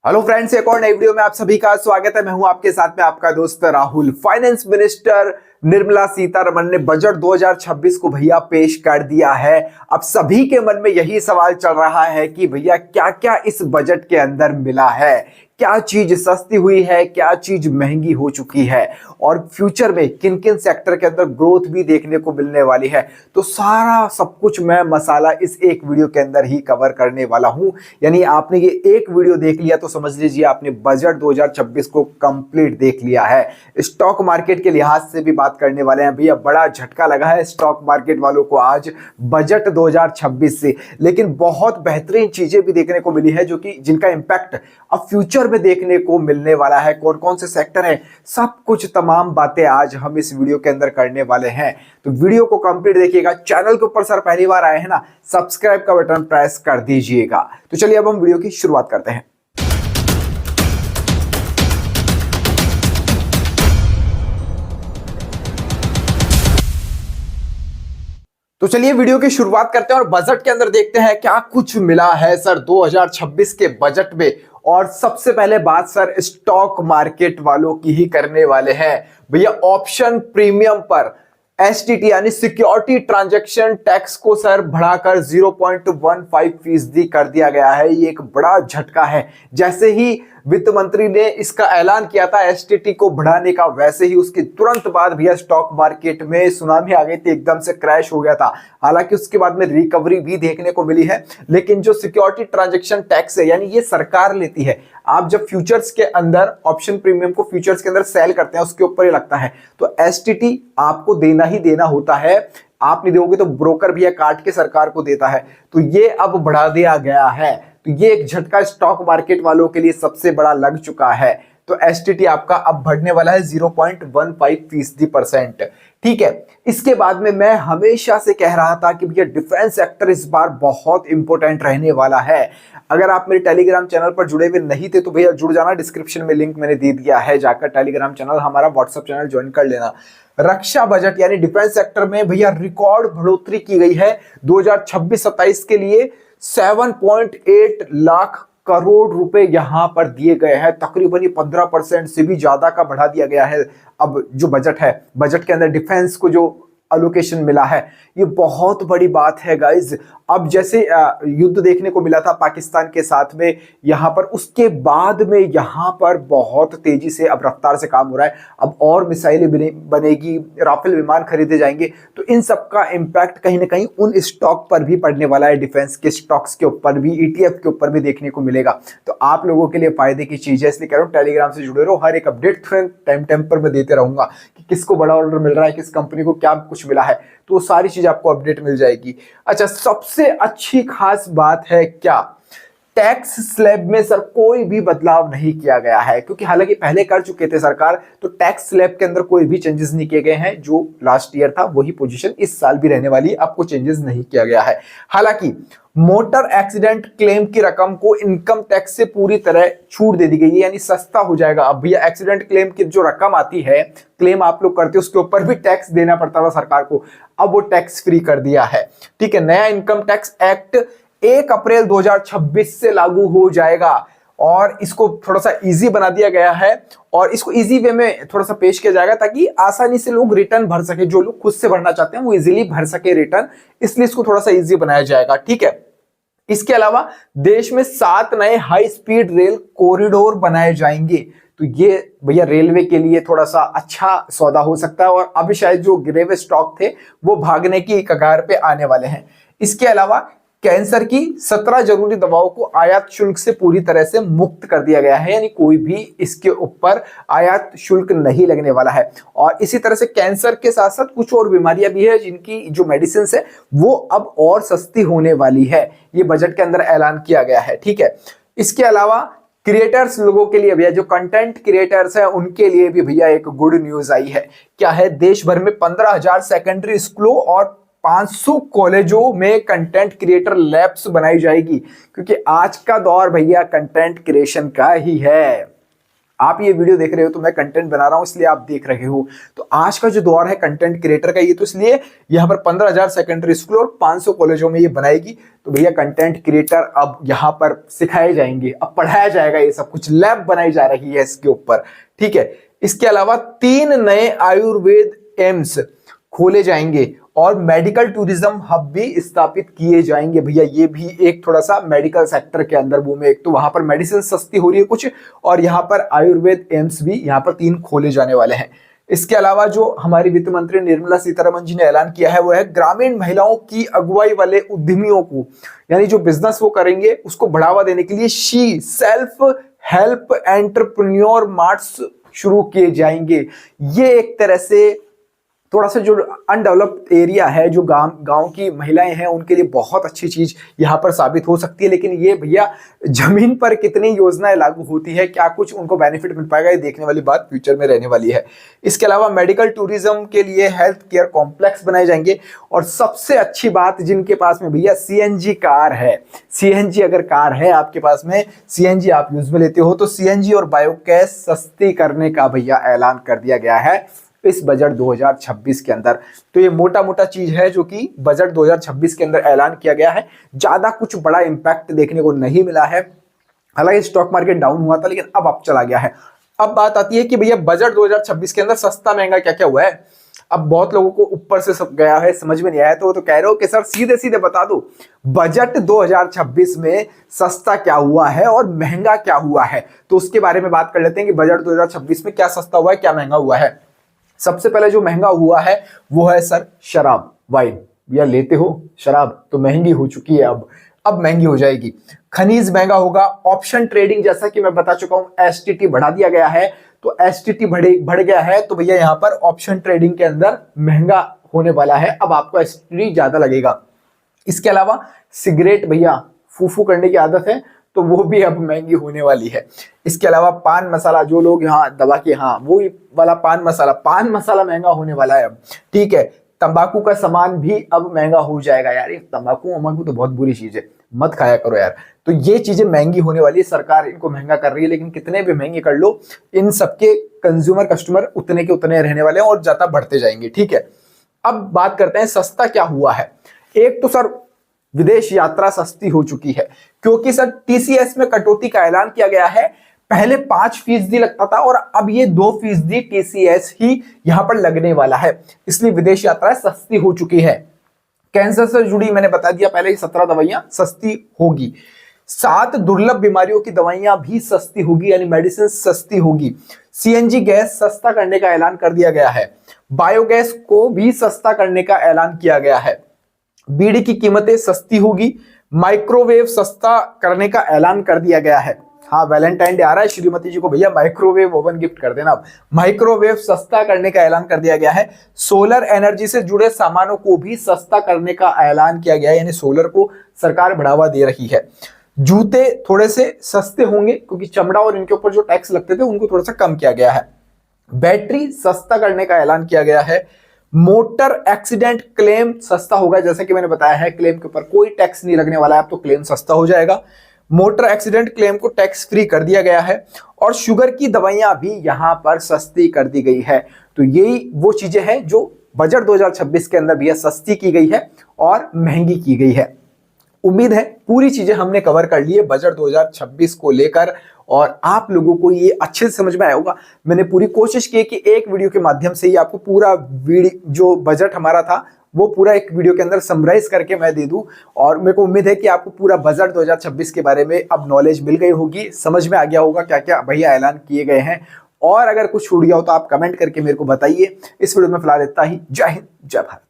Hello friends, एक और नई वीडियो में आप सभी का स्वागत है। मैं हूं आपके साथ में आपका दोस्त राहुल। फाइनेंस मिनिस्टर निर्मला सीतारमण ने बजट 2026 को भैया पेश कर दिया है। अब सभी के मन में यही सवाल चल रहा है कि भैया क्या क्या इस बजट के अंदर मिला है, क्या चीज सस्ती हुई है, क्या चीज महंगी हो चुकी है और फ्यूचर में किन किन सेक्टर के अंदर ग्रोथ भी देखने को मिलने वाली है। तो सारा सब कुछ मैं मसाला इस एक वीडियो के अंदर ही कवर करने वाला हूं। यानी आपने ये एक वीडियो देख लिया तो समझ लीजिए आपने बजट 2026 को कंप्लीट देख लिया है। स्टॉक मार्केट के लिहाज से भी बात करने वाले हैं। भैया बड़ा झटका लगा है स्टॉक मार्केट वालों को आज बजट 2026 से, लेकिन बहुत बेहतरीन चीजें भी देखने को मिली है जो कि जिनका इंपैक्ट अब फ्यूचर में देखने को मिलने वाला है। कौन कौन से सेक्टर है, सब कुछ तमाम बातें आज हम इस वीडियो के अंदर करने वाले हैं। तो वीडियो को कंप्लीट देखिएगा। चैनल के ऊपर सर पहली बार आए हैं ना, सब्सक्राइब का बटन प्रेस कर दीजिएगा। तो चलिए अब हम वीडियो की शुरुआत करते हैं। तो चलिए वीडियो की शुरुआत करते हैं और बजट के अंदर देखते हैं क्या कुछ मिला है सर 2026 के बजट में। और सबसे पहले बात सर स्टॉक मार्केट वालों की ही करने वाले हैं। भैया ऑप्शन प्रीमियम पर एसटीटी यानी सिक्योरिटी ट्रांजैक्शन टैक्स को सर बढ़ाकर 0.15% कर दिया गया है। ये एक बड़ा झटका है। जैसे ही वित्त मंत्री ने इसका ऐलान किया था एसटीटी को बढ़ाने का, वैसे ही उसके तुरंत बाद भैया स्टॉक मार्केट में सुनामी आ गई थी, एकदम से क्रैश हो गया था। हालांकि उसके बाद में रिकवरी भी देखने को मिली है, लेकिन जो सिक्योरिटी ट्रांजैक्शन टैक्स है यानी ये सरकार लेती है। आप जब फ्यूचर्स के अंदर ऑप्शन प्रीमियम को फ्यूचर्स के अंदर सेल करते हैं उसके ऊपर ही लगता है, तो एसटीटी आपको देना ही देना होता है। आप नहीं दोगे तो ब्रोकर भैया काट के सरकार को देता है। तो ये अब बढ़ा दिया गया है। तो ये एक झटका स्टॉक मार्केट वालों के लिए सबसे बड़ा लग चुका है। तो एसटीटी आपका अब बढ़ने वाला है 0.15%। ठीक है। इसके बाद में मैं हमेशा से कह रहा था कि भैया डिफेंस सेक्टर इस बार बहुत इंपॉर्टेंट रहने वाला है। अगर आप मेरे टेलीग्राम चैनल पर जुड़े हुए नहीं थे तो भैया जुड़ जाना, डिस्क्रिप्शन में लिंक मैंने दे दिया है, जाकर टेलीग्राम चैनल हमारा व्हाट्सएप चैनल ज्वाइन कर लेना। रक्षा बजट यानी डिफेंस सेक्टर में भैया रिकॉर्ड बढ़ोतरी की गई है 2026-27 के लिए। 7.8 लाख करोड़ रुपए यहां पर दिए गए हैं। तकरीबन 15% से भी ज्यादा का बढ़ा दिया गया है। अब जो बजट है, बजट के अंदर डिफेंस को जो अलोकेशन मिला है, ये बहुत बड़ी बात है गाइज। अब जैसे युद्ध देखने को मिला था पाकिस्तान के साथ में यहां पर, उसके बाद में यहां पर बहुत तेजी से अब रफ्तार से काम हो रहा है। अब और मिसाइलें बनेगी, राफेल विमान खरीदे जाएंगे, तो इन सब का इंपैक्ट कहीं ना कहीं उन स्टॉक पर भी पड़ने वाला है। डिफेंस के स्टॉक्स के ऊपर भी, ईटीएफ के ऊपर भी देखने को मिलेगा। तो आप लोगों के लिए फायदे की चीज है, इसलिए कह रहा हूं टेलीग्राम से जुड़े रहो। हर एक अपडेट टाइम पर मैं देते रहूंगा कि किसको बड़ा ऑर्डर मिल रहा है, किस कंपनी को क्या कुछ मिला है, तो वो सारी चीज आपको अपडेट मिल जाएगी। अच्छा, सबसे अच्छी खास बात है क्या, टैक्स स्लैब में सर कोई भी बदलाव नहीं किया गया है, क्योंकि हालांकि पहले कर चुके थे सरकार, तो टैक्स स्लैब के अंदर कोई भी चेंजेस नहीं किए गए हैं। जो लास्ट ईयर था वही पोजीशन इस साल भी रहने वाली है, आपको चेंजेस नहीं किया गया है। हालांकि मोटर एक्सीडेंट क्लेम की रकम को इनकम टैक्स से पूरी तरह छूट दे दी गई है, यानी सस्ता हो जाएगा। अब भैया एक्सीडेंट क्लेम की जो रकम आती है, क्लेम आप लोग करते हो, उसके ऊपर भी टैक्स देना पड़ता था सरकार को, अब वो टैक्स फ्री कर दिया है। ठीक है। नया इनकम टैक्स एक्ट 1 अप्रैल 2026 से लागू हो जाएगा और इसको थोड़ा सा इजी बना दिया गया है और इसको इजी वे में थोड़ा सा पेश किया जाएगा ताकि आसानी से लोग रिटर्न भर सके। जो लोग खुद से भरना चाहते हैं वो इजीली भर सके रिटर्न, इसलिए इसको थोड़ा सा इजी बनाया जाएगा। ठीक है। इसके अलावा देश में 7 नए हाई स्पीड रेल कॉरिडोर बनाए जाएंगे। तो ये भैया रेलवे के लिए थोड़ा सा अच्छा सौदा हो सकता है और अभी शायद जो गिरे हुए स्टॉक थे वो भागने की कगार पे आने वाले हैं। इसके अलावा कैंसर की 17 जरूरी दवाओं को आयात शुल्क से पूरी तरह से मुक्त कर दिया गया है, यानी कोई भी इसके ऊपर आयात शुल्क नहीं लगने वाला है। और इसी तरह से कैंसर के साथ साथ कुछ और बीमारियां भी है जिनकी जो मेडिसिन है वो अब और सस्ती होने वाली है। ये बजट के अंदर ऐलान किया गया है। ठीक है। इसके अलावा क्रिएटर्स लोगों के लिए भैया, जो कंटेंट क्रिएटर्स हैं उनके लिए भी भैया एक गुड न्यूज आई है। क्या है, देश भर में 15,000 सेकेंडरी स्कूलों और 500 कॉलेजों में कंटेंट क्रिएटर लैब्स बनाई जाएगी, क्योंकि आज का दौर भैया कंटेंट क्रिएशन का ही है। आप ये वीडियो देख रहे हो तो मैं कंटेंट बना रहा हूं इसलिए आप देख रहे हो। तो आज का जो दौर है कंटेंट क्रिएटर का, ये तो इसलिए यहाँ पर 15,000 सेकेंडरी स्कूल और 500 कॉलेजों में ये बनाएगी। तो भैया कंटेंट क्रिएटर अब यहाँ पर सिखाए जाएंगे, अब पढ़ाया जाएगा, ये सब कुछ लैब बनाई जा रही है इसके ऊपर, ठीक है। इसके अलावा 3 नए आयुर्वेद एम्स खोले जाएंगे और मेडिकल टूरिज्म हब भी स्थापित किए जाएंगे। भैया ये भी एक थोड़ा सा मेडिकल सेक्टर के अंदर वो में, एक तो वहां पर मेडिसिन सस्ती हो रही है कुछ, और यहाँ पर आयुर्वेद एम्स भी यहाँ पर 3 खोले जाने वाले हैं। इसके अलावा जो हमारी वित्त मंत्री निर्मला सीतारमण जी ने ऐलान किया है वो है ग्रामीण महिलाओं की अगुवाई वाले उद्यमियों को, यानी जो बिजनेस वो करेंगे उसको बढ़ावा देने के लिए she self help entrepreneur marts शुरू किए जाएंगे। ये एक तरह से थोड़ा सा जो अनडेवलप्ड एरिया है, जो गांव की महिलाएं हैं, उनके लिए बहुत अच्छी चीज यहां पर साबित हो सकती है। लेकिन ये भैया जमीन पर कितनी योजनाएं लागू होती है, क्या कुछ उनको बेनिफिट मिल पाएगा, ये देखने वाली बात फ्यूचर में रहने वाली है। इसके अलावा मेडिकल टूरिज्म के लिए हेल्थ केयर कॉम्प्लेक्स बनाए जाएंगे। और सबसे अच्छी बात, जिनके पास में भैया सीएनजी कार है, सीएनजी अगर कार है आपके पास में, सीएनजी आप यूज में लेते हो, तो सीएनजी और बायोगैस सस्ती करने का भैया ऐलान कर दिया गया है इस बजट 2026 के अंदर। तो ये मोटा मोटा चीज है जो कि बजट 2026 के अंदर ऐलान किया गया है। ज्यादा कुछ बड़ा इंपैक्ट देखने को नहीं मिला है, हालांकि स्टॉक मार्केट डाउन हुआ था लेकिन अब चला गया है। अब बात आती है कि भैया बजट 2026 के अंदर सस्ता महंगा क्या क्या हुआ है। अब बहुत लोगों को ऊपर से सब गया है, समझ में नहीं आया, तो कह रहे हो कि सर सीधे सीधे बता दो बजट 2026 में सस्ता क्या हुआ है और महंगा क्या हुआ है। तो उसके बारे में बात कर लेते हैं कि बजट 2026 में क्या सस्ता हुआ है, क्या महंगा हुआ है। सबसे पहले जो महंगा हुआ है वो है सर शराब, वाइन। या लेते हो शराब तो महंगी हो चुकी है, अब महंगी हो जाएगी। खनिज महंगा होगा। ऑप्शन ट्रेडिंग, जैसा कि मैं बता चुका हूं, एसटीटी बढ़ा दिया गया है, तो एसटीटी बढ़ गया है, तो भैया यहां पर ऑप्शन ट्रेडिंग के अंदर महंगा होने वाला है, अब आपको एसटीटी ज्यादा लगेगा। इसके अलावा सिगरेट, भैया फूफू करने की आदत है तो वो भी अब महंगी होने वाली है। इसके अलावा पान मसाला, जो लोग यहाँ दबा के, हाँ वो वाला पान मसाला महंगा होने वाला है अब, ठीक है। तंबाकू का सामान भी अब महंगा हो जाएगा। यार ये तंबाकू तो बहुत बुरी चीज है, मत खाया करो यार। तो ये चीजें महंगी होने वाली है, सरकार इनको महंगा कर रही है, लेकिन कितने भी महंगे कर लो, इन सबके कंज्यूमर कस्टमर उतने के उतने रहने वाले हैं और ज्यादा बढ़ते जाएंगे, ठीक है। अब बात करते हैं सस्ता क्या हुआ है। एक तो सर विदेश यात्रा सस्ती हो चुकी है, क्योंकि सर टीसीएस में कटौती का ऐलान किया गया है। पहले 5% लगता था और अब ये 2% टीसीएस ही यहां पर लगने वाला है, इसलिए विदेश यात्रा सस्ती हो चुकी है। कैंसर से जुड़ी मैंने बता दिया पहले ही 17 दवाइयां सस्ती होगी। 7 दुर्लभ बीमारियों की दवाइयां भी सस्ती होगी, यानी मेडिसिन सस्ती होगी। सीएनजी गैस सस्ता करने का ऐलान कर दिया गया है। बायोगैस को भी सस्ता करने का ऐलान किया गया है। बीड़ी की कीमतें सस्ती होगी। माइक्रोवेव सस्ता करने का ऐलान कर दिया गया है। हाँ, वैलेंटाइन डे आ रहा है, श्रीमती जी को भैया माइक्रोवेव ओवन गिफ्ट कर देना। माइक्रोवेव सस्ता करने का ऐलान कर दिया गया है। सोलर एनर्जी से जुड़े सामानों को भी सस्ता करने का ऐलान किया गया है, यानी सोलर को सरकार बढ़ावा दे रही है। जूते थोड़े से सस्ते होंगे क्योंकि चमड़ा और इनके ऊपर जो टैक्स लगते थे उनको थोड़ा सा कम किया गया है। बैटरी सस्ता करने का ऐलान किया गया है। मोटर एक्सीडेंट क्लेम सस्ता होगा, जैसा कि मैंने बताया है, क्लेम के ऊपर कोई टैक्स नहीं लगने वाला है, अब तो क्लेम सस्ता हो जाएगा। मोटर एक्सीडेंट क्लेम को टैक्स फ्री कर दिया गया है और शुगर की दवाइयां भी यहां पर सस्ती कर दी गई है। तो यही वो चीजें हैं जो बजट 2026 के अंदर भी सस्ती की गई है और महंगी की गई है। उम्मीद है पूरी चीजें हमने कवर कर ली है बजट 2026 को लेकर और आप लोगों को ये अच्छे से समझ में आया होगा। मैंने पूरी कोशिश की कि एक वीडियो के माध्यम से ही आपको पूरा वीडियो जो बजट हमारा था वो पूरा एक वीडियो के अंदर समराइज करके मैं दे दूं, और मेरे को उम्मीद है कि आपको पूरा बजट 2026 के बारे में अब नॉलेज मिल गई होगी, समझ में आ गया होगा क्या क्या भैया ऐलान किए गए हैं। और अगर कुछ छूट गया हो तो आप कमेंट करके मेरे को बताइए। इस वीडियो में फिलहाल इतना ही। जय हिंद, जय भारत।